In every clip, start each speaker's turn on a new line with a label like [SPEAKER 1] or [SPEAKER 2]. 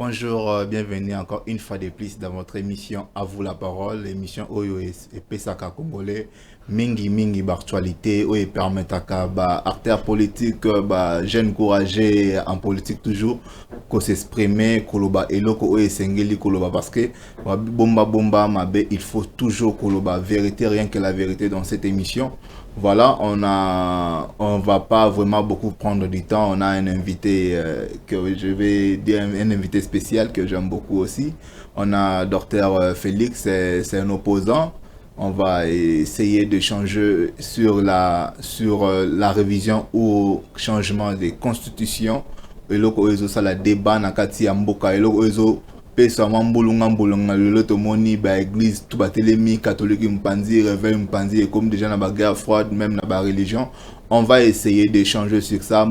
[SPEAKER 1] Bonjour, bienvenue encore une fois de plus dans votre émission À vous la parole, l'émission OYOS et Pesaka Congolais, Mingi Mingi Bartualité, où permettra ba acteurs politiques, ba jeunes courageux en politique toujours, qu'on s'exprimer, koloba eloko oye sengeli koloba parce que bomba bomba mabe, il faut toujours koloba vérité, rien que la vérité dans cette émission. Voilà, on va pas vraiment beaucoup prendre du temps. On a un invité que je vais dire un invité spécial que j'aime beaucoup aussi. On a Dr Félix, c'est un opposant. On va essayer de changer sur la révision ou changement des constitutions. Et là, ça la débat na kati ya mboka. Et là, pesa mambulunga mbulunga lelo tomoni ba église tout batelemi catholique mpanzi réveil mpanzi et comme déjà na ba guerre froide même na ba religion on va essayer d'échanger sur ça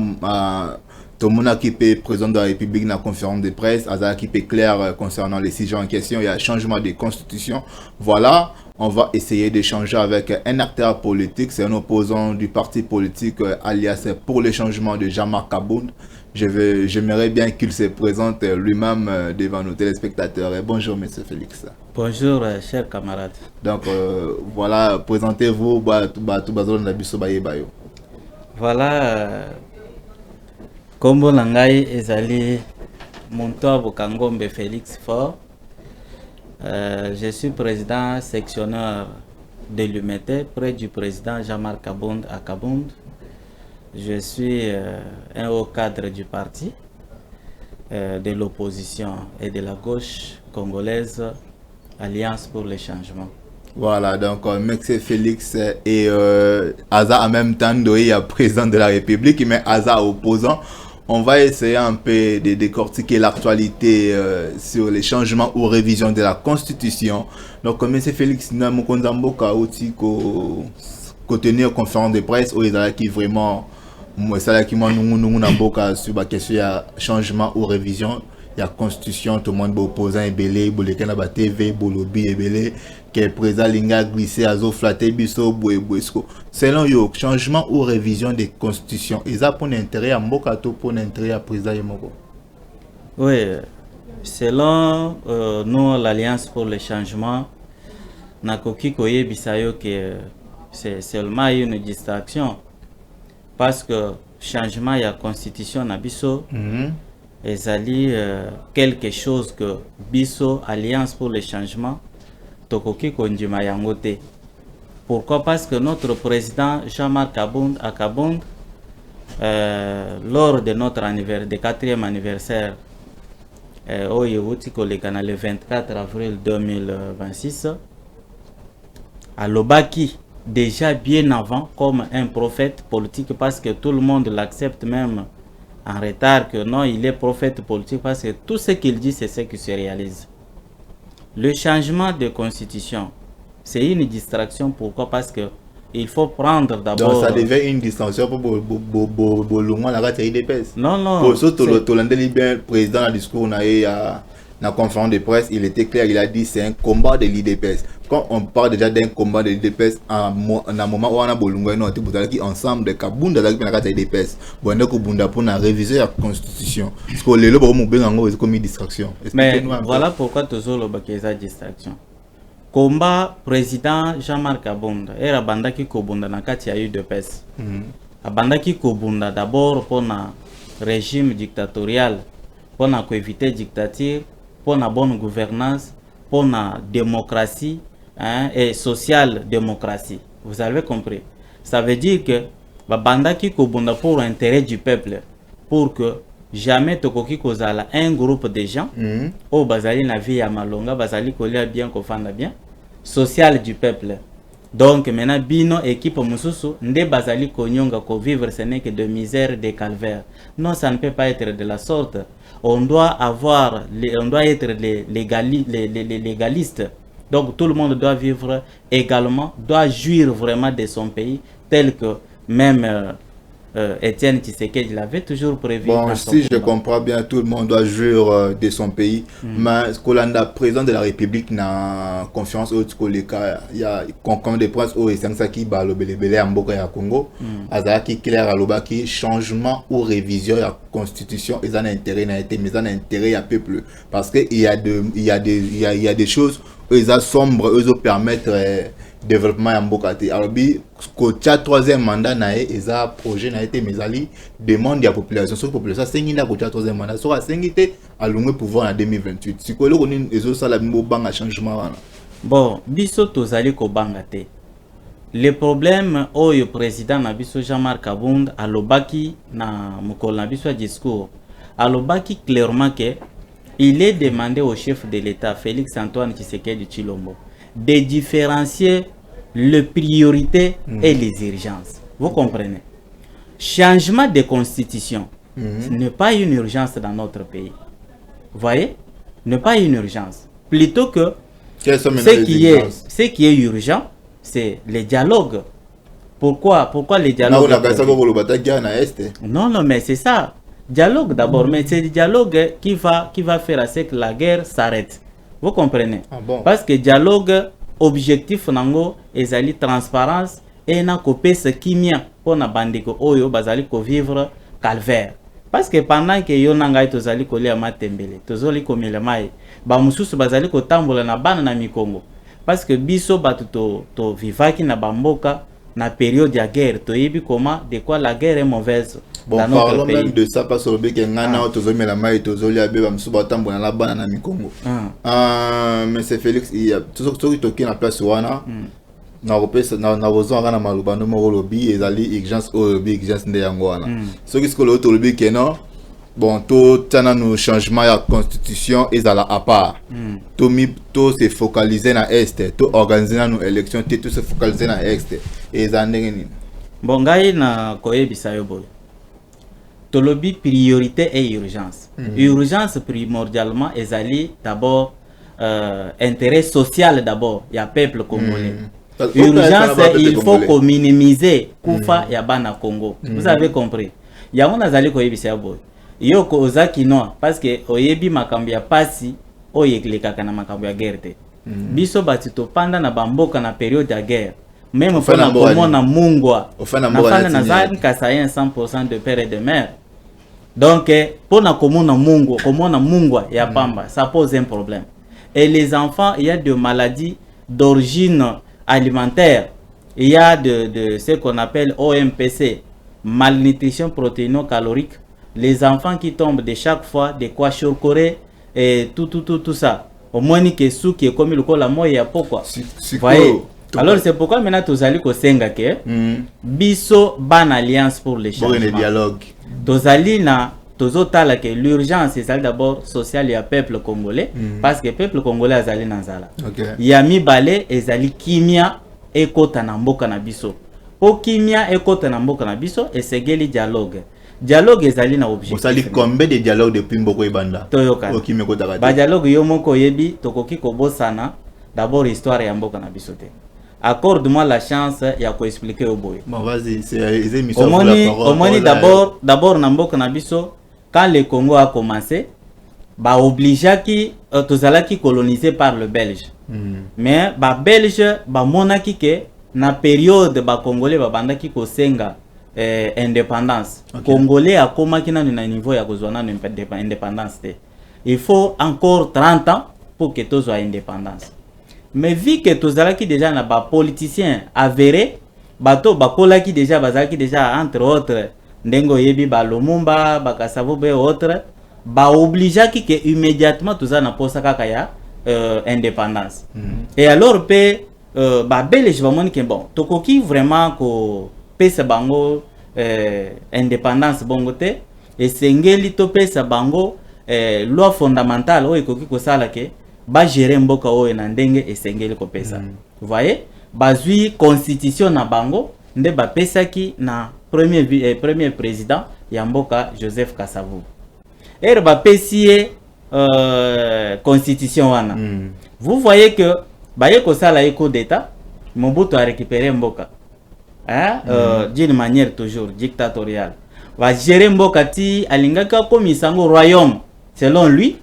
[SPEAKER 1] tout le monde qui peut président de la République dans la conférence de presse Azar qui peut clair concernant les sujets en question il y a changement de constitution voilà on va essayer d'échanger avec un acteur politique c'est un opposant du parti politique alias pour le changement de Jean-Marc Kabound. J'aimerais bien qu'il se présente lui-même devant nos téléspectateurs. Et bonjour, Monsieur Félix.
[SPEAKER 2] Bonjour, chers camarades.
[SPEAKER 1] Donc, voilà, présentez-vous.
[SPEAKER 2] Voilà, Kombo Nangai Ezali Montoa Bokangombe Félix Fort. Je suis président sectionneur de l'UMT près du président Jean-Marc Kabound à Kabound. Je suis un haut cadre du parti, de l'opposition et de la gauche congolaise, Alliance pour le changement.
[SPEAKER 1] Voilà, donc M. Félix et Aza en même temps, il y a président de la République, mais Aza opposant. On va essayer un peu de décortiquer l'actualité sur les changements ou révisions de la Constitution. Donc, M. Félix, nous avons aussi tenir conférence de presse où il y a qui vraiment ça qui sur la question de changement ou révision la constitution tout le monde opposant et belé bolé na ba TV bolobi et belé que président linga glissé azo flatter biso boesco selon yo changement ou révision des constitutions ils a pour intérêt à mboka to pour intérêt à président yemoko.
[SPEAKER 2] Oui, selon nous l'Alliance pour le changement nakoki koye bisayo que c'est seulement une distraction parce que changement ya constitution na biso ezali quelque chose que biso Alliance pour le changement tokoki kondima yango te. Pourquoi? Parce que notre président Jean-Marc Kabound à Kabound lors de notre anniversaire, de 4e anniversaire le 24 avril 2026 à Lobaki déjà bien avant comme un prophète politique parce que tout le monde l'accepte même en retard que non il est prophète politique parce que tout ce qu'il dit c'est ce qui se réalise. Le changement de constitution c'est une distraction. Pourquoi? Parce que il faut prendre d'abord.
[SPEAKER 1] Donc ça devient une distraction pour la IDPS.
[SPEAKER 2] Non.
[SPEAKER 1] Pour ce président dans le discours la conférence de presse, il était clair, il a dit c'est un combat de l'IDPS. Quand on parle déjà d'un combat de l'IDPS, en un moment où on a bolunga no qui ensemble de Kabunda dans la IDPS, bon donc Bunda pour réviser la constitution. Parce que les lobes ont comme une distraction.
[SPEAKER 2] Mais voilà pourquoi toujours le bakeza distraction. Combat président Jean-Marc Kabunda et Rabandaki Kobunda na kati ya UDPS. Abandaki Kobunda d'abord pour un régime dictatorial, pour éviter dictature, pour la bonne gouvernance, pour la démocratie et sociale démocratie. Vous avez compris? Ça veut dire que Babandaki Kobunda pour l'intérêt du peuple, pour que jamais Tokoki Kozala un groupe de gens, au Bazali na vie à Malonga, Bazali Kolia bien, Kofanda bien, social du peuple. Donc maintenant, Bino équipe Mususu, Nde Bazali Konyonga ko vivre ce n'est que de misère, de calvaire. Non, ça ne peut pas être de la sorte. On doit être les légalistes. Donc tout le monde doit vivre également, doit jouir vraiment de son pays, tel que même Étienne Tshisekedi l'avait toujours prévu.
[SPEAKER 1] Bon, si je comprends bien, tout le monde doit jouir de son pays. Mais Kolanda, président de la République, n'a confiance au Tkoleka. Il y a comme des princes au Essensaki, le Belebele, Amboka et Congo. Azaki, clair, Alobaki, changement ou révision de la constitution, ils ont intérêt, mais ils ont intérêt à peuple. Parce qu'il y a des choses où ils ont sombre, eux permettent développement en Bokate. Alors, quand le troisième mandat, ils ont projet, mais ali demande à la population. Sur la population, c'est le troisième mandat. Sur la sécurité, à l'ongé pouvoir en 2028. Si vous avez un changement.
[SPEAKER 2] Bon, biso tozali ko bangate. Le problème au président Nabiso Jean-Marc Kabund a lobaki na mukol Nabiso discours. A lobaki clairement que il est demandé au chef de l'État Félix Antoine Tshisekedi Tshilombo de différencier les priorités et les urgences. Vous comprenez? Changement de constitution, ce n'est pas une urgence dans notre pays. Vous voyez? Ce n'est pas une urgence. Plutôt que ce qui est urgent, c'est le dialogue. Pourquoi le dialogue? Non, mais c'est ça. Dialogue d'abord, mais c'est le dialogue qui va faire à ce que la guerre s'arrête. Vous comprenez? Parce que dialogue, objectif nango, ezali transparence et na kopé ce qui mien pour na bandiko oyo bazali ko vivre calvaire. Parce que pendant que yo nanga tozali ko lia matembele, tozali ko milemai, ba mususu bazali ko tambola na bana na mikongo. Parce que biso batu to vivaki na bamboka na période de guerre, to yebi comment de quoi la guerre est mauvaise.
[SPEAKER 1] Bon, parlons même de ça parce que Monsieur Félix, il y a tout ce qui est en place wana. Na besoin na maluba no mo lobby ezali urgence au lobby urgence nde yango wana. Ce qui est le lobby que non. Bon, tout tana no changement ya constitution ezala à part. Tout se focaliser na est, tout organiser na nos élections, tout se focaliser na est et ezandengeni.
[SPEAKER 2] Bon ngai na koyebisa yo boy. Tolobi priorité et urgence. Urgence primordialement ezali d'abord intérêt social d'abord, il y a peuple congolais. Urgence, il faut qu'on minimiser Koufa et Abana Congo. Vous avez compris? Il y a un azali ko yebisa boy. Yo ko ozaki no parce que oyebi makambi ya pasi oyekleka na makambi ya guerre. Biso batito panda na bamboka na période ya guerre. Même pour na komona mungwa. Na fana na zani kasayen 100% de père et de mère. Donc pour na komona mungwa ya pamba, ça pose un problème. Et les enfants, il y a des maladies d'origine alimentaire. Il y a de ce qu'on appelle OMPC, malnutrition protéino-calorique. Les enfants qui tombent de chaque fois, de quoi chocorer et tout ça. Au moins, que sous qui est comme le col à moi, il y a pourquoi. Voyez. Alors, c'est pourquoi maintenant, tu as dit que c'est biso ban alliance pour les changements.
[SPEAKER 1] Bon, dialogue.
[SPEAKER 2] Tozalina tozotala que l'urgence c'est d'abord sociale et peuple congolais parce que peuple congolais azali nanzala. Ya mibale ezali kimia ekota na mboka na biso. Po kimia ekota na mboka na biso esegeli dialogue. Dialogue ezali na objectif.
[SPEAKER 1] Osali combien de dialogue depuis mboko ebanda?
[SPEAKER 2] Toyoka.
[SPEAKER 1] O kimia kota
[SPEAKER 2] ba dialogue yo moko yebi tokoki kobosana d'abord histoire ya mboka na biso te. Accorde-moi la chance ya ko expliquer au boy.
[SPEAKER 1] Bon vas-y, c'est les émissions pour la parole.
[SPEAKER 2] Au moins d'abord na mboka na biso. Quand le Congo a commencé, bah obligé qui tozalaki colonisé par le Belge. Mais bah Belge bah monaki que na période bah Congolais bah bandaki ko senga indépendance. Congolais a komaki na niveau ya kozwana indépendance te. Il faut encore 30 ans pour que tozo indépendance. Mais vu que tozalaki déjà na bah politiciens avérés, bato bah kolaki déjà bazalaki déjà entre autres Ndengo yebi ba Lumumba, ba Kassavu be autre, ba obligea ki que immédiatement tout ça na posa kaka ya indépendance. Et alors pe ba belge ba moni ke bon, tokoki vraiment ko pesa bango indépendance bongo te et sengeli to pesa bango loi fondamentale o ekoki ko sala ke ba gérer mboka o na ndenge et sengeli ko pesa. Vous voyez? Bazui constitution na bango nde ba pesa ki na premier président Yamboka Joseph Kasavu. Ba pesie constitution wana. Vous voyez que baye ko sala coup d'état, Mobutu a récupéré Mboka. hein, d'une manière toujours dictatoriale. Va gérer Mbokati, alingaka comme isango royaume, selon lui,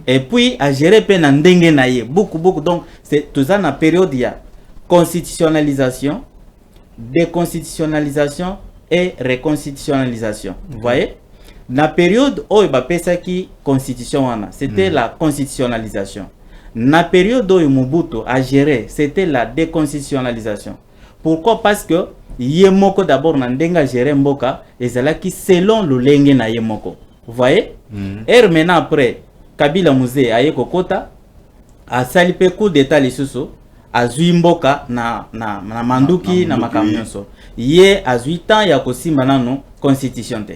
[SPEAKER 2] et puis à gérer penandenge naye, beaucoup. Donc, c'est tout ça dans la période, il y a constitutionnalisation, déconstitutionnalisation et réconstitutionnalisation. Vous voyez? Dans la période où il y a qui constitution, c'était la constitutionnalisation. Dans la période où Mobutu a géré, c'était la déconstitutionnalisation. Pourquoi? Parce que Yemoko d'abord n'a géré Mboka et c'est là qui selon le lenge na Yemoko. Vous voyez? Et maintenant après, Kabila Mouze a Yekokota a salipe coup d'état lisusu a zui Mboka na manduki na makamionso. Ye a zui temps ya kosimba nano constitution te.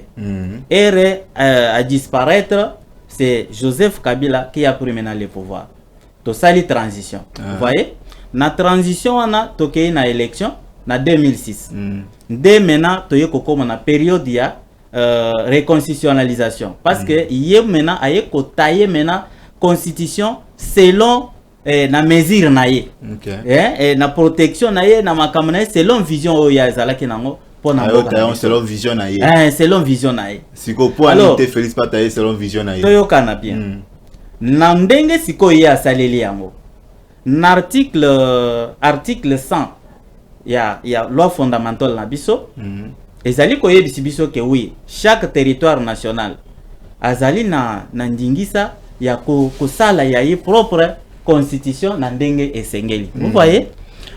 [SPEAKER 2] Et à disparaître, c'est Joseph Kabila qui a pris maintenant le pouvoir. To sali transition. Vous voyez? Na transition on a toké na élection na 2006. Dès maintenant to yeko na période ya réconstitutionnalisation parce que yé maintenant aye ko tailler maintenant constitution selon na mesure na ye. Et na protection na ye na makamana selon vision o ya zalaki nango pour na
[SPEAKER 1] selon vision na ye.
[SPEAKER 2] Selon vision na ye.
[SPEAKER 1] Siko po alite Félix Pataye selon vision na ye.
[SPEAKER 2] To yokana bien. Na ndenge siko ya saleli yango. Article 100 il y a loi fondamentale na biso et zali ko yebisi biso ke oui chaque territoire national azali na ndingisa ya ko sala ya ye propre constitution na ndenge esengeli. Vous voyez?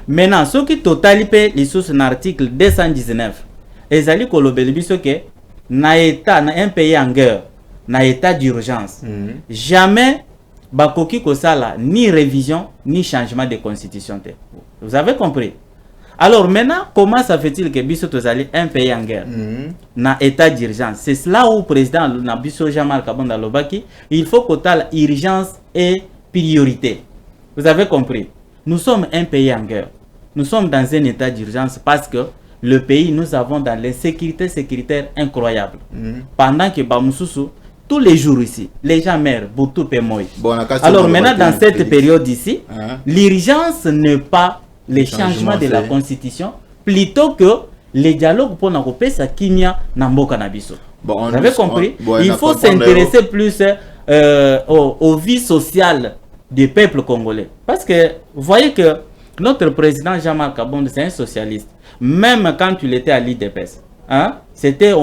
[SPEAKER 2] Maintenant ce qui totali pe les sources na article 219 ezali ko lobeli biso ke na état na un pays en guerre na état d'urgence jamais bakoki ko sala ni révision ni changement de constitution te. Vous avez compris? Alors maintenant, comment ça fait-il que Bisso Tozali un pays en guerre, na état d'urgence? C'est cela où le président Nabiso Jean-Marc Kabonda Lobaki, il faut que urgence et priorité. Vous avez compris? Nous sommes un pays en guerre. Nous sommes dans un état d'urgence parce que le pays, nous avons dans l'insécurité sécuritaire incroyable. Pendant que Bamoussoussou, tous les jours ici, les gens meurent, Boutou Pemoy. Alors maintenant, dans cette période ici, l'urgence n'est pas les changements de la constitution, plutôt que les dialogues pour nous ça kimia namboka nabiso. Vous avez compris? Il faut s'intéresser plus aux vies sociales du peuple congolais. Parce que vous voyez que notre président Jean-Marc Kabonde, c'est un socialiste. Même quand il était à l'IDPS, hein, c'était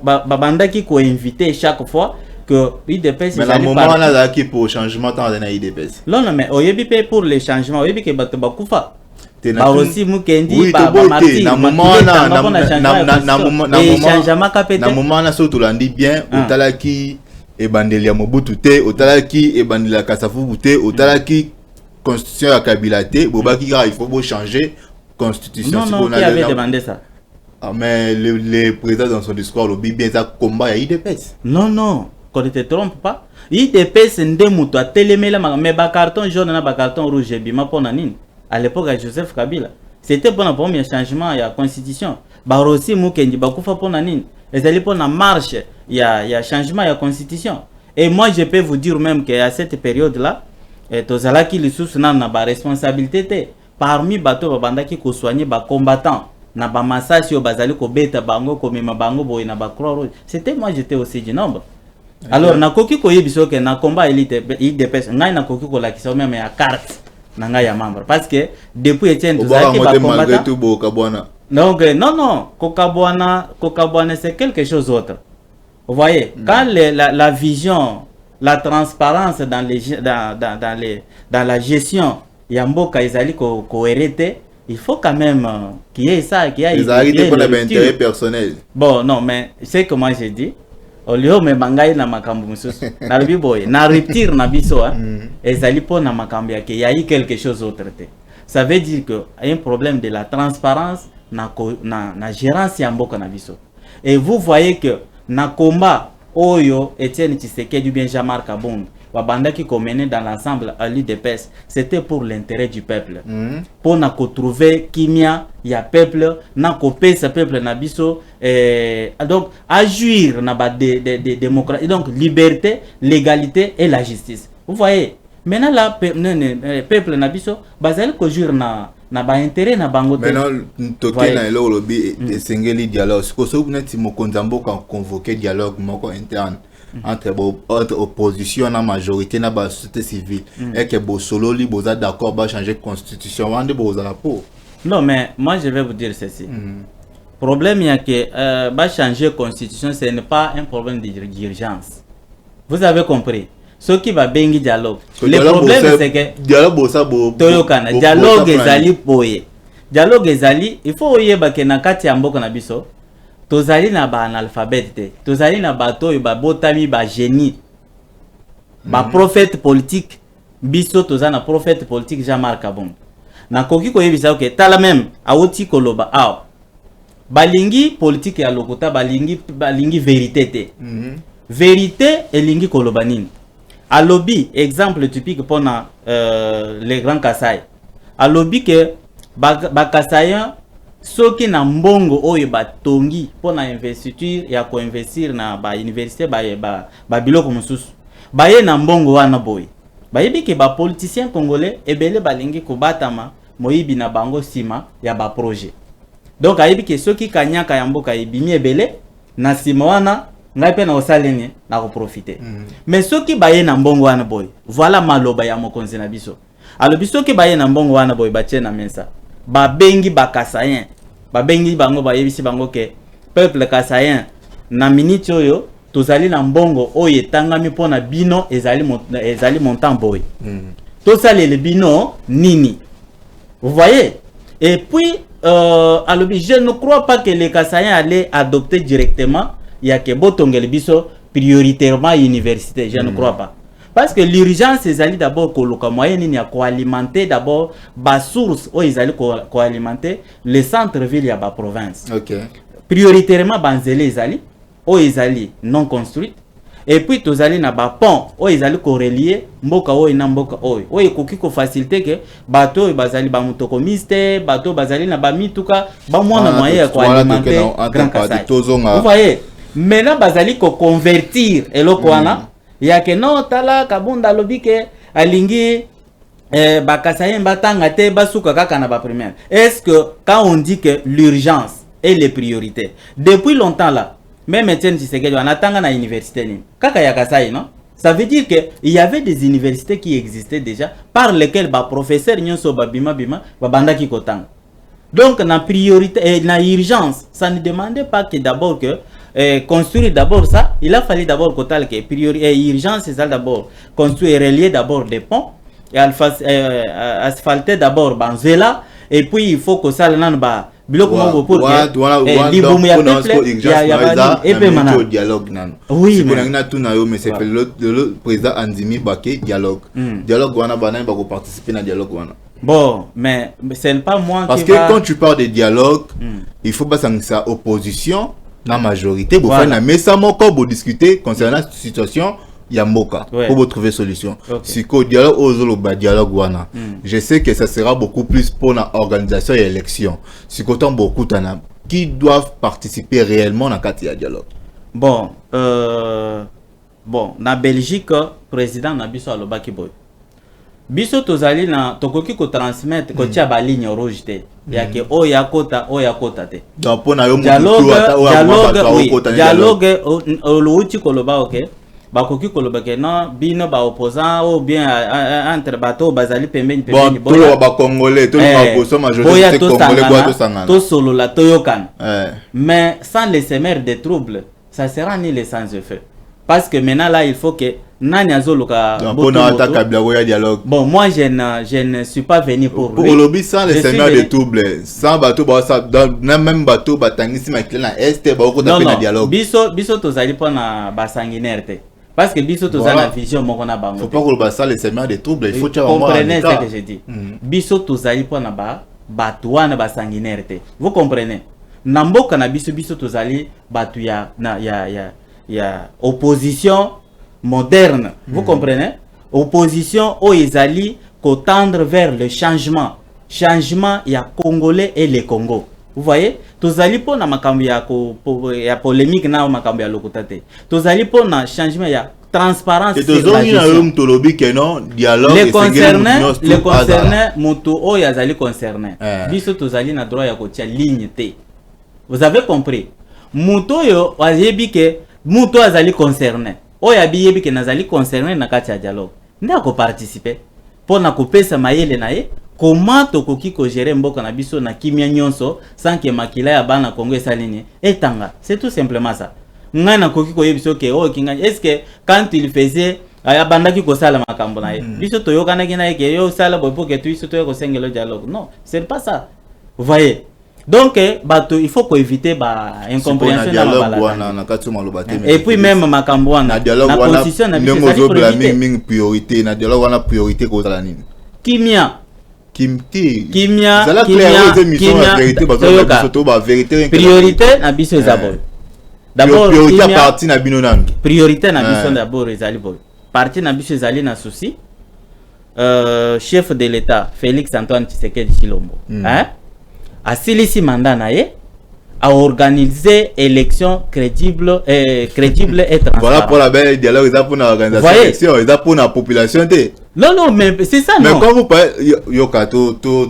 [SPEAKER 2] Babandaki qui a invité chaque fois que l'IDPS.
[SPEAKER 1] Mais le moment là qui pour changement dans l'IDPS.
[SPEAKER 2] Non, mais au Yébi pour les changements, au Yébi que Batubakufa.
[SPEAKER 1] Ba
[SPEAKER 2] aussi Mukendi,
[SPEAKER 1] oui,
[SPEAKER 2] ba Martin,
[SPEAKER 1] na moment na so to landi bien otalaki e bandelia Mobutu te, otalaki e bandelia Kasavubu te, otalaki constitution ya Kabila te, bobaki il faut changer constitution.
[SPEAKER 2] Non, qui avait demandé ça?
[SPEAKER 1] Ah, mais le président dans son discours le bien ça combat ya IDPS.
[SPEAKER 2] Non, qu'on ne te trompe pas. IDPS ndemuto a télémela mais ba carton jaune na ba carton rouge bima pona nini. À l'époque de Joseph Kabila, c'était pour le premier changement de la constitution. Barossi Mukendi Bakufa pour Nanine. Et c'est pour la marche, il y a changement de la constitution. Et moi, je peux vous dire même qu'à cette période-là, Tozalaki les sources n'a pas responsabilité. Parmi bateaux Babandaki qui soigné les combattants, na ba massage au bazali ko beta bango ko mema bango boy na ba croix rouge. C'était moi, j'étais aussi du nombre. Alors na koki ko yebiso ke na combat élite IDPS ngai na koki ko la kiso même ya carte. Ya membre parce que depuis Etienne Tozaki va combattre. Donc non, Kokabouana c'est quelque chose d'autre. Vous voyez, quand la vision, la transparence dans la gestion Yamboka Izali ko hérité, il faut quand même qu'il y ait ça, qu'il y ait
[SPEAKER 1] des intérêt personnel.
[SPEAKER 2] Bon, non, mais c'est que moi j'ai dit. Au lieu me bangai na makambu mususu na rubi boy na rupture na biso ezali po na makambu yake y a eu quelque chose d'autre. Ça veut dire que y a un problème de la transparence na gérance ya mboka na biso. Et vous voyez que na combat oyo Etienne Tshisekedi bien Jean-Marc Kabonde Wabanda qui mené dans l'ensemble à l'IDPS, c'était pour l'intérêt du peuple. Pour na trouver kimia ya peuple, na kopé ce peuple na biso, donc agir na ba de démocratie, donc liberté, l'égalité et la justice. Vous voyez, maintenant la peuple na biso, bazali ko jouir na na ba intérêt na bango te.
[SPEAKER 1] Maintenant toke na elo lobby esengeli dialogue ko so neti mokonza mboka convoquer dialogue moko interne entre opposition na majorité na ba société civile et que bo solo li boza d'accord ba changer constitution wande boza la peau.
[SPEAKER 2] Non mais moi je vais vous dire ceci. Problème il y a que ba changer constitution ce n'est pas un problème d'urgence. Vous avez compris? Ce qui va bengi dialogue. Le problème c'est que dialogue ezali boye. Dialogue ezali, il faut oyeba ke na kati ya mboka na biso. Tozali na ba analphabète te. Tozali na bato ba botami ba génie. Ba prophète politique biso tozana na prophète politique Jean-Marc Kabongo. Na koki ko yebisa ke tala même awoti koloba aw. Balingi politique ya lokota balingi vérité te. Vérité elingi koloba nini? A lobby, exemple typique pour les grands Kassai. A lobby que Kasaïen, ceux qui n'ont mbongo oye batongi pour na investiture ya ko investir na ba université ba biloko mususu. Ba ye na mbongo wana boy. Ba yebi ke ba politicien congolais ebele balingi ko batama moyibi na bango sima ya ba projet. Donc ayebi ke ceux qui kanyaka ya mboka ebimi ebele na sima wana ngai pe na osaleni na ko profiter. Mais ceux qui baye na mbongo wana boy, voilà maloba ya mokonzi na biso. Alors biso qui baye na mbongo wana boy ba tche na mensa. Ba bengi ba Kasaïen. Ba bengi bango ba yebisi bango ke peuple Kasaïen na minute oyo tozali na mbongo oyo etangami pona bino ezali montant boy. To salele bino nini. Vous voyez? Et puis alors je ne crois pas que les Kasaïens allaient adopter directement il y a que botongel biso prioritairement université, je ne crois pas. Parce que l'urgence c'est d'abord que le moyen ni a co-alimenter d'abord ba source où ils allaient co-alimenter les centres-villes ya ba province.
[SPEAKER 1] OK.
[SPEAKER 2] Prioritairement banzele izali où ils allaient non construite et puis tous allaient na ba pont où ils allaient corrélier mboka o ina mboka o. O ekoki ko faciliter que bateau bazali ba motokomiste, bateau bazali na ba mituka ba mwana moyen ya co-alimenter Grand Kassai. Vous voyez? Maintenant bazali ko convertir eloko wana ya ke no tala kabunda lobi ke alingi ba Kasaïen batanga te basuka kaka na ba première. Est-ce que quand on dit que l'urgence est les priorités depuis longtemps là même Etienne Tshisekedi on attend na université ni kaka ya Kasaï non, ça veut dire que il y avait des universités qui existaient déjà par lesquelles ba professeur nyonso ba bima ba bandaki kotanga. Donc la priorité et la urgence ça ne demandait pas que d'abord que construire d'abord ça, il a fallu d'abord que priorité et urgence c'est ça d'abord construire et relier d'abord des ponts et asphalter d'abord banzela et puis il faut que ça l'an ba biloko mo pour que libomu ya peuple ya et puis mana
[SPEAKER 1] dialogue nan
[SPEAKER 2] oui
[SPEAKER 1] mais na tuna yo mais c'est le président Andimi Baké dialogue dialogue wana bana ba ko participer na dialogue wana.
[SPEAKER 2] Bon, mais c'est pas moi
[SPEAKER 1] parce qui que quand tu parles de dialogue, il faut pas ça opposition la majorité pour faire mais ça moko pour discuter concernant la situation Yamboka pour trouver solution. Si ko dialogue ozolo ba dialogue wana, je sais que ça sera beaucoup plus pour la organisation et élection. Si autant beaucoup tana qui doivent participer réellement dans le dialogue.
[SPEAKER 2] Bon, na Belgique président na biso alobaki boy. Biso tozali na tokoki ko transmettre ko tia ba ligne rouge te ya ke o ya kota te
[SPEAKER 1] donc pona yo
[SPEAKER 2] dialogue oluti koloba OK ba koki koloba ke non bino ba opposant ou bien entre bateau bazali pembeni
[SPEAKER 1] bon ba congolais to ba boso majorité congolais boa to sangana
[SPEAKER 2] to solo la toyokan mais sans les semeurs de troubles ça sera ni les sans effet parce que maintenant là il faut que nani azoluka
[SPEAKER 1] dialogue.
[SPEAKER 2] Bon moi je ne suis pas venu pour
[SPEAKER 1] lui. Pour lobby sans les semeurs de trouble, sans bateau même bateau batangisi ma clé na est ba ko taper na dialogue.
[SPEAKER 2] Biso tozali pona ba sanguinaire te. Parce que biso tozali na vision moko na bango.
[SPEAKER 1] Faut pas ko ba sans les semeurs de trouble, il faut tu
[SPEAKER 2] comprenez ce que je dis. Biso tozali pona ba bato wana ba sanguinaire te. Vous comprenez? Na mboka na biso tozali batu ya opposition moderne, vous comprenez? Opposition au Izali qu'on tendre vers le changement. Changement, il y a Congolais et les Congo. Vous voyez? Tozali po na makambo ya polémique na makambo ya lokotate. Tozali po na changement ya transparence
[SPEAKER 1] et
[SPEAKER 2] sur la gestion.
[SPEAKER 1] dialogue
[SPEAKER 2] les concernés moto oyo azali concerné biso tozali na droit ya kotia ligne te. Vous avez compris? Moto yo ayebi ke moto azali concerné oyo ayebi ke nazali concerné na kati ya dialogue nda ko participer pour na kopesa mayele na ye comment tokoki ko gérer mboka na biso na kimia nyonso sans que makila ya bana Congo esalini etanga. C'est tout simplement ça. Ngana koki ko yebiso ke o kinganya est-ce que quand il faisait abandaki ko sala makambo na ye biso toyokana kina ke yo sala bo pour que tu iso to ko sengelo dialogue. Non, c'est pas ça. Vous voyez? Donc bato il faut ko éviter ba incompréhension na bala. Et puis même makambo na constitution na biso c'est
[SPEAKER 1] priorité na dialogue wana priorité ko sala nini?
[SPEAKER 2] Kimia priorité na biso zabo. D'abord
[SPEAKER 1] priorité parti na bino nan.
[SPEAKER 2] Priorité na biso d'abord ezali boy. Parti na biso ezali na souci. Chef de l'État Félix Antoine Tshisekedi Tshilombo, a silisi mandat na ye a organiser élection crédible et transparente.
[SPEAKER 1] Voilà pour la belle dialogue, ils ont pour l'organisation élection, ils ont pour la population.
[SPEAKER 2] Non, mais c'est ça,
[SPEAKER 1] mais non. Mais quand vous parlez,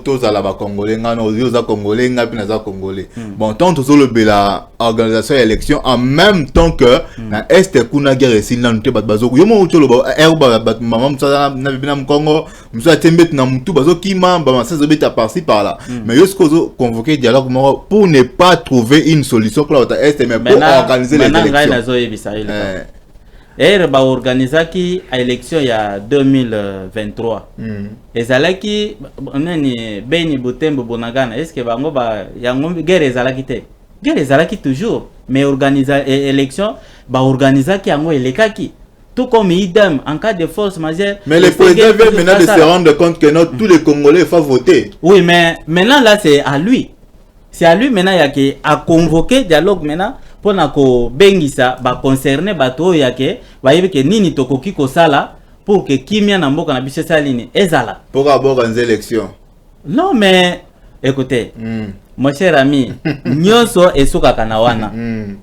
[SPEAKER 1] tous à la Congolais, nous Congolais, nous Congolais. Bon, tant que le bela organisation élection, en même temps que na est kuna guerre si na nte bazo. Yo mo utolo ba erba maman msa na bina Congo, msa tembet na mutu bazo kima ba msa zobeta par-ci par-là. Mais yo skozo convoquer dialogue pour ne pas trouver une solution pour la est mais pour organiser les élections.
[SPEAKER 2] Ba organisaki a élection ya 2023. Ezalaki nani Beni Butembo Bonagana. Est-ce que bango ba yango guerre ezalaki te? Guerre ezalaki toujours, mais organiser élection ba organisaki yango elekaki. Tout comme idem en cas de force majeure.
[SPEAKER 1] Mais le président vient maintenant de se rendre compte que tous les Congolais faut voter.
[SPEAKER 2] Oui, mais maintenant là c'est à lui. C'est à lui maintenant yaki a convoqué dialogue maintenant. Pour ko bengisa ba concerné bato yake ba yebike nini tokoki ko sala pour que kimia na mboka na biso salini ezala
[SPEAKER 1] pour avoir une élection.
[SPEAKER 2] Non mais écoutez, mon cher ami, nyonso esuka kana wana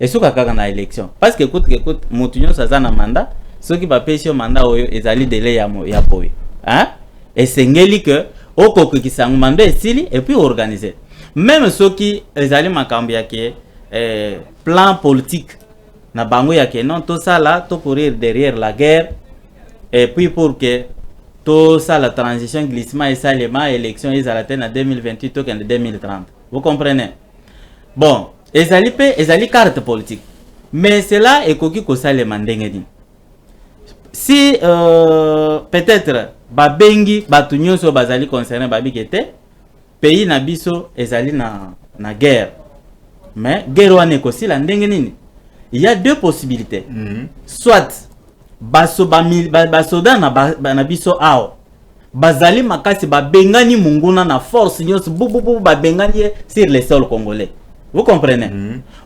[SPEAKER 2] esuka kaka na élection parce que écoute mutu nyonso azana mandat soki ba pesio mandat oyo ezali délai ya boy et sengeli que okoki sangu mandat esili et puis organiser même soki ezali makambo yake plan politique na bango ya que non tout ça là tout courir derrière la guerre et puis pour que tout ça la transition glissement et ça les élection ils allaient en 2028 tout en 2030. Vous comprenez? Bon, ezali carte politique mais cela est koki ko ça les mandengedi si peut-être ba bengi batu nyonso bazali concerné ba bikete pays na biso ezali na guerre. Mais guerre wane ko si la ndenge nini? Il y a deux possibilités. Soit basoda na biso ao bazali makasi ba bengani munguna na force nyos bubu ba bengani sur le sol congolais. Vous comprenez?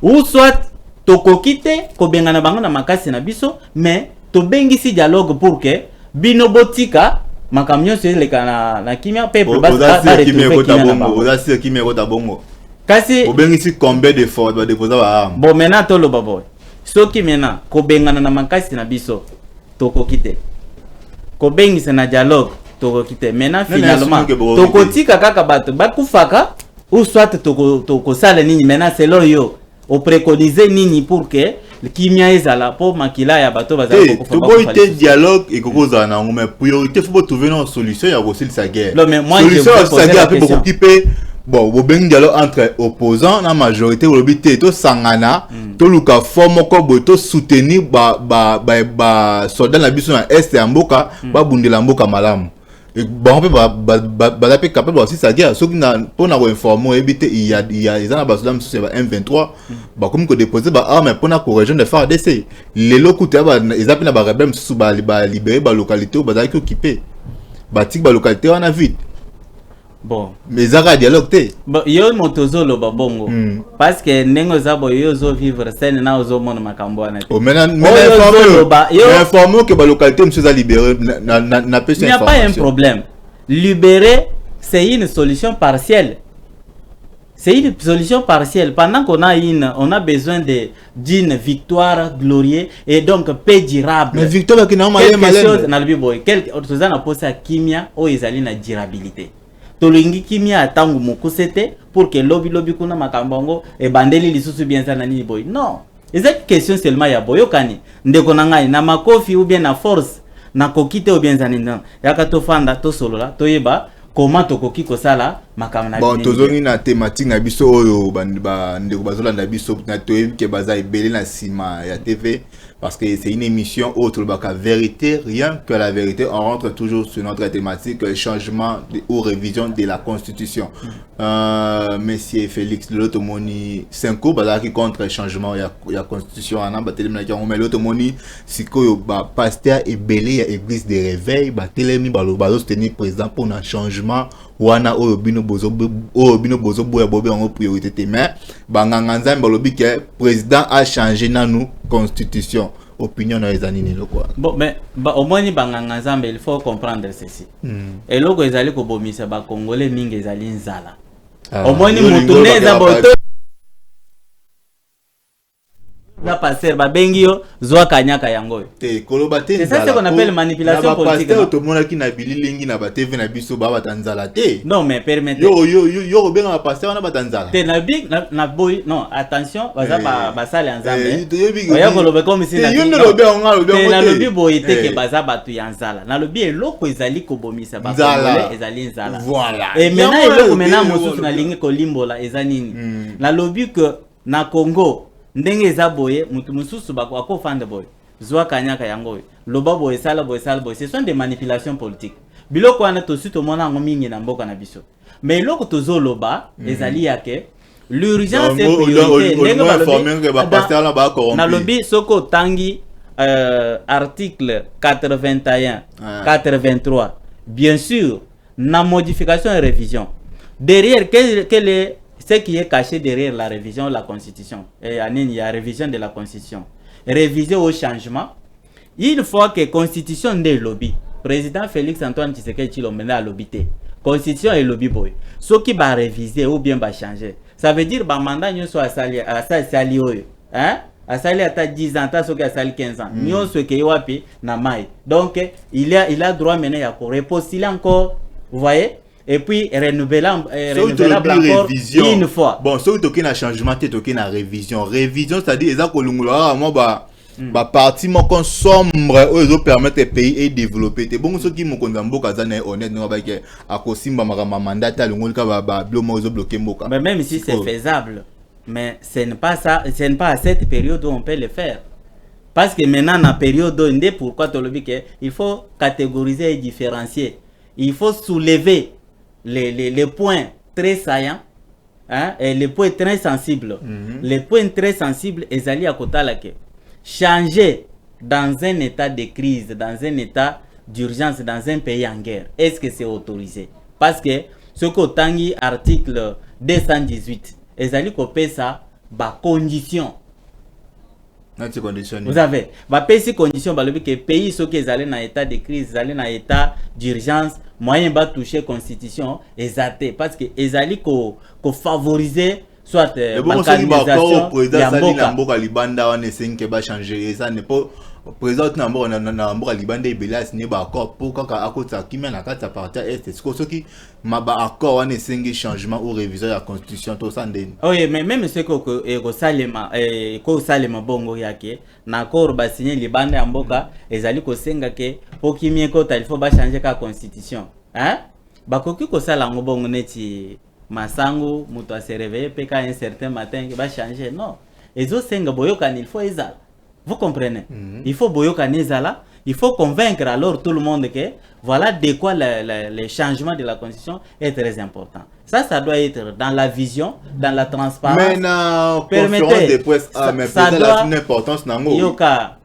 [SPEAKER 2] Ou soit tokokite ko bengana bango na makasi na biso mais to bengisi dialogue pour que bino botika makamyo sur le na kimia peuple ba
[SPEAKER 1] retrouver kimia ko bongo.
[SPEAKER 2] Kasi
[SPEAKER 1] obengisi combien de fois ba déposer ba arme.
[SPEAKER 2] Bon maintenant to lo babo. Soki mena ko bengana na makasi na biso tokokite. Ko bengisa na dialogue tokokite. Maintenant finalement tokotika kaka bato bakufaka ou soit toko sala nini maintenant c'est yo o préconiser nini pour que kimia ezala pour makila ya bato bazala
[SPEAKER 1] ko to boite dialogue et kokoza na ngome priorité faut trouver une solution ya kosil sa guerre.
[SPEAKER 2] Non mais moi
[SPEAKER 1] solution je veux poser pour occuper bon vous ben dialogue entre opposants la majorité ou l'obité to sangana to luka forme ko to soutenir ba soldat na biso na est ya mboka ba bundela mboka malamu. Et bon ba capable aussi sa guerre ceux qui na pour na informer éviter il y a ils en basoda sur M23 ba comme que déposer ba arme pour na région de FARDC les locaux ba ils appellent ba rebelle sous ba libérer ba localité ou ba za occuper ba tik ba localité on a vite.
[SPEAKER 2] Bon
[SPEAKER 1] mais zaka dialogue te
[SPEAKER 2] bon yo motozolo ba bongo parce que nengo zabo yo zo vivre scène na ozo mona makambo na te
[SPEAKER 1] o maintenant informer que ba localité monsieur za libérer na pêche.
[SPEAKER 2] Il n'y a pas un problème. Libérer c'est une solution partielle. c'est une solution partielle. Pendant qu'on a on a besoin d'une victoire glorieuse et donc paix durable.
[SPEAKER 1] Mais victoire qui n'a
[SPEAKER 2] quelque chose na le boy. Quelque chose na posa kimia o ezali na durabilité. Tolingi kimia atangu mokusete pour que lobby kuna makambongo e bandeli lisusu bien sana ni boy. Non. Ezali question seulement ya boyo kani. Ndeko na ngai na makofi ou bien na force na kokite ou bien sana non. Yaka to fanda to solola to yeba comment tokoki kosala makamna
[SPEAKER 1] bon tozongi na thématique na biso oyo ndeko bazola na biso na toyebi ke baza ebele na sima ya TV parce que c'est une émission autre baka vérité rien que la vérité. On rentre toujours sur notre thématique changement ou révision de la constitution. Monsieur Félix Lotomoni Senko bazaki contre changement ya constitution ana batelemi na mais Lotomoni sikoyo ba pasteur ebele ya église de réveil batelemi bazo soutenir président pour un changement wana oyo bino bozo boya bobe en priorité te mais banganga nzambe balobi ke président a changé nanu constitution. Opinion na ezanini lo quoi.
[SPEAKER 2] Bon mais au moins ni banganga nzambe il faut comprendre ceci. Et loko ezali ko bomisa ba congolais mingi ezali nzala. Au moins ni mutu neza boto la passer ba bengio zwa kanyaka yango.
[SPEAKER 1] Te koloba te.
[SPEAKER 2] C'est ça ce qu'on appelle manipulation politique.
[SPEAKER 1] Pasteur to mona ki na bililingi na ba TV na biso ba batanzala te.
[SPEAKER 2] Non mais permettez.
[SPEAKER 1] Yo benga pasteur na batanzala.
[SPEAKER 2] Te na big na boy non attention baza ba sale nzambe. Oya koloba comme si na.
[SPEAKER 1] Yo ndo lobe onga lobe
[SPEAKER 2] onga. Na lobi boy te ke baza batu ya nzala. Na lobi eloko ezali ko bomisa ba congolais ezali nzala.
[SPEAKER 1] Voilà.
[SPEAKER 2] Et maintenant eloko maintenant mosusu na lingi ko limbola ezanini. Na lobi que na Congo ndenge eza boye mutu mususu bako fande boye zwa kanyaka yango loba boye sala boye ce sont des manipulations politiques biloko wana to suto mona ngo mingi na mboka na biso mais loko tozo loba ezali yake l'urgence est priorité ndenge balobi na lobi soko tangi article 81 83 bien sûr na modification et révision derrière quel est ce qui est caché derrière la révision de la Constitution. Et il y a révision de la Constitution. Réviser au changement. Une fois que la Constitution est lobby, président Félix Antoine Tshisekedi Tshilombo a lobby. Constitution est lobby boy. Ce qui va réviser ou bien va changer. Ça veut dire que le mandat soit à sali oyo. Hein? À sali à 10 ans, à sali 15 ans. Nous ce qui est wapi na mai. Donc il a droit maintenant à repostuler encore. Vous voyez? Et puis renouvelable encore une fois.
[SPEAKER 1] Bon, si tu as un changement, tu as une révision. Révision, c'est-à-dire que parti mon sombre aux permettre pays et développer. C'est bon ceux qui m'ont condamné honnête non avec à cause de mandat
[SPEAKER 2] mais même si c'est faisable, mais ce n'est pas ça, ce n'est pas à cette période où on peut le faire. Parce que maintenant dans la période où on est pourquoi tu le dis il faut catégoriser et différencier. Il faut soulever les points très saillants, hein, et les points très sensibles. Les points très sensibles, ils allaient à côté là que changer dans un état de crise, dans un état d'urgence, dans un pays en guerre. Est-ce que c'est autorisé? Parce que ce que tangi article 218, ils allaient copier ça, bah condition. Vous avez, bah ces conditions, bah le que pays ceux qui allaient dans état de crise, ils allaient dans état d'urgence. Moyen va toucher constitution exacté parce que ezali ko favoriser soit
[SPEAKER 1] balkanisation ya mboka libanda wana senke ba changer ça n'est pas président na mboka libanda belas ne ba accord pour kaka akota kimia na kata parti est ce qui ma ba accord wana sengi changement ou révision ya constitution to ça ndeni.
[SPEAKER 2] Oui mais même ce que ko salema bongo yake na accord ba signer libanda ya mboka ezali ko senga ke po kimia ko il faut ba changer ka constitution. Hein? Bakoki ko sala ngo bongo neti masango muto a se réveiller peka un certain matin qui va changer non. Ezo senga boyoka il faut ezala. Vous comprenez? Il faut boyoka nezala, il faut convaincre alors tout le monde que voilà de quoi le changement de la constitution est très important. Ça doit être dans la vision, dans la transparence.
[SPEAKER 1] Mais na conférence de presse mais ça doit une importance nango.
[SPEAKER 2] Yoka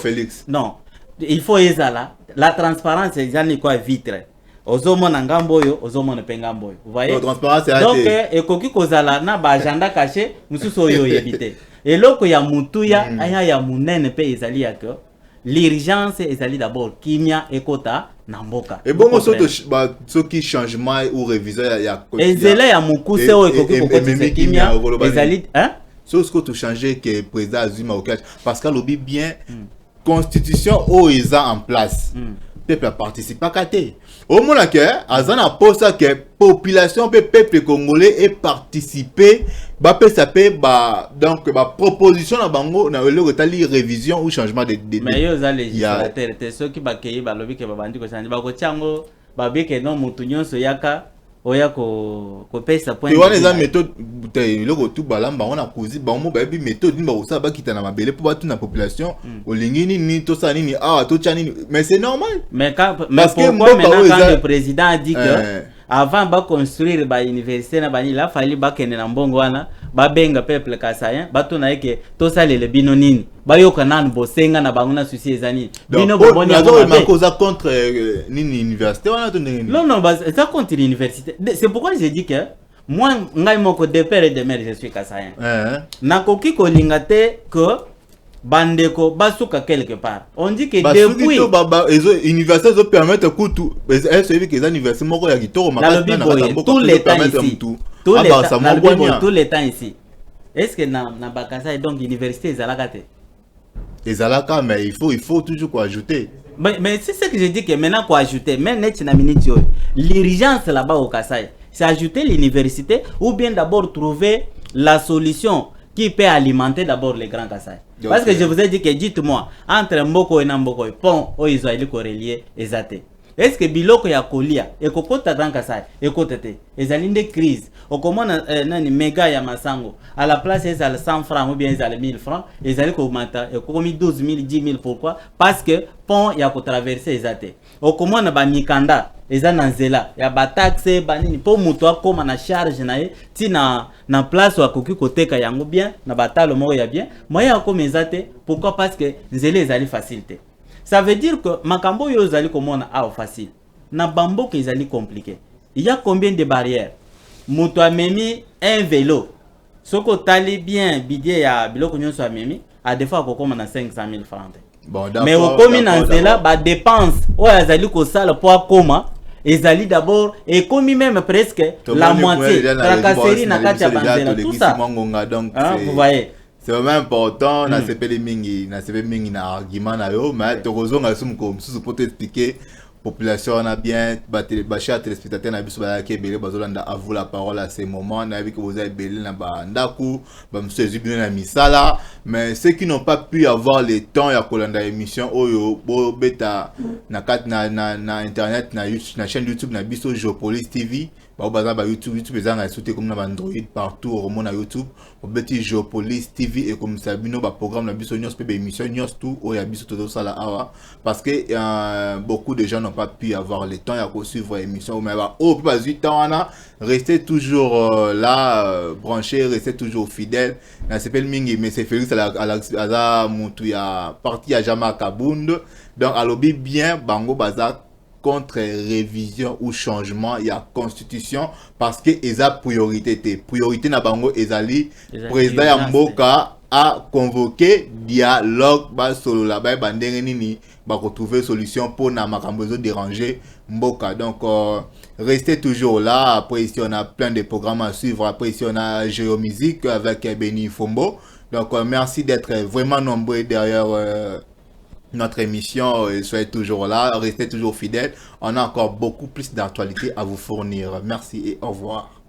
[SPEAKER 1] Félix.
[SPEAKER 2] Non, il faut ezala. La transparence c'est déjà quoi vitre. Ozomona ngamboyo, ozomona pengamboyo. Vous voyez? Donc ekoki kozala na ba agenda caché mususu oyo yebite. Eloko ya mutuya aya ya munene pe ezali yako. l'urgence ezali d'abord kimia ekota na mboka.
[SPEAKER 1] Et bon, ce qui changement ou révision ya
[SPEAKER 2] ezela ya mukuse o ekoki kokotisa kimia ezali hein
[SPEAKER 1] ce que tu changer que président Azuma au catch parce que lobby bien constitution o eza en place. Peuple a participé à Kate. Au moment que Azana pose que population peuple congolais est participé ba PSP ba donc ba proposition na bango na le retali révision ou changement de
[SPEAKER 2] mais yo za législateur te ceux qui ba kei ba lobby ke ba bandi ko changer ba ko tiango ba bi ke non mutu nyonso yaka oya ko pesa point.
[SPEAKER 1] Tu vois les méthodes le retour balamba on a causé ba mo ba bi méthode ni ba osa ba kita na mabele pour battre na population o lingini ni to sa nini to chani mais c'est normal.
[SPEAKER 2] Mais pourquoi maintenant quand le président a dit que avant de construire ba université na bani la fali ba kene na mbongo wana ba benga peuple kasayen ba to na yeke to salele bino nini ba yoka nan bosenga na bango na souci ezani bino boboni
[SPEAKER 1] ma cause contre nini université wana to nini
[SPEAKER 2] non ça contre l'université. C'est pourquoi j'ai dit que moi ngai moko de père et de mère je suis kasayen na koki ko lingate que bandeko basuka quelque part on dit que depuis
[SPEAKER 1] université zo permettre kutu est-ce que les universités moko ya kitoro
[SPEAKER 2] makasi na tout les temps ici tout les temps ici est-ce que na bakasa donc université ezalaka te
[SPEAKER 1] ezalaka mais il faut toujours quoi ajouter
[SPEAKER 2] mais c'est ce que je dis que maintenant quoi ajouter mais net na minute yo l'urgence là-bas au Kasai c'est ajouter l'université ou bien d'abord trouver la solution qui peut alimenter d'abord les grands Kasai. Parce que je vous ai dit que dites-moi, entre Mboko et Namboko, pont, ou ils ont été reliés, exacté. Est-ce que Biloko ya Kolia, et Kokota Grand Kasai, et Kotete, ils ont une crise, au comment un méga ya Masango, à la place ils ont 100 francs ou bien ils ont 1000 francs, ils ont augmenté, et comme 12 000, 10 000, pourquoi? Parce que pont ya ko traverser exacté. Au comment na ba Mikanda, ils ont nzela, ya ba taxe, banini, pour mutua comme na charge na ti na place ou à koki koteka yango bien, na batalo mo ya bien, moya comme exacté, pourquoi? Parce que nzela ezali facilité. Ça veut dire que makambo yo zali komona facile. Na bambo que zali compliqué. Il y a combien de barrières? Muto amemi un vélo. Soko tali bien bidie ya biloko nyonso amemi, a des fois ko komona 500 000 francs.
[SPEAKER 1] Bon,
[SPEAKER 2] mais au commune en cela ba dépense o azali ko sala pour koma ezali d'abord et comme même presque la moitié tracasserie na kati ya banzela tout ça.
[SPEAKER 1] Donc
[SPEAKER 2] vous voyez.
[SPEAKER 1] C'est vraiment important, na CPL mingi, na argument na yo, mais heureusement nga sum ko msusu pour t'expliquer population na bien ba chers téléspectateurs na biso ba ke belé bazolanda à vous la parole à ces moments na vu que vous avez belé na ba ndaku ba msusu ezibino na misala mais ceux qui n'ont pas pu avoir le temps ya kolanda émission oyo bo beta na kat na internet na YouTube na chaîne YouTube na biso Geopolice TV ba YouTube ezanga sauter comme na Android partout au monde na YouTube au petit Geopolice TV et comme ça bino ba programme na biso nyos pe ba émission nyos tout o ya biso todo sala awa parce que beaucoup de gens n'ont pas pu avoir le temps à suivre l'émission mais au pas 8 ans restez toujours là branchés restez toujours fidèles na s'appelle mingi mais c'est Félix à la mutu ya parti à Jama Kabund donc à lobby bien bango baza contre révision ou changement il y a constitution parce que eza priorité na bango ezali président ya mboka a convoqué dialogue ba solo la ba bandenge nini ba retrouver solution pour na makambo zo déranger mboka donc restez toujours là après ici on a plein de programmes à suivre après ici on a Géomusique avec Benny Fombo donc merci d'être vraiment nombreux derrière notre émission, soyez toujours là, restez toujours fidèles. On a encore beaucoup plus d'actualités à vous fournir. Merci et au revoir.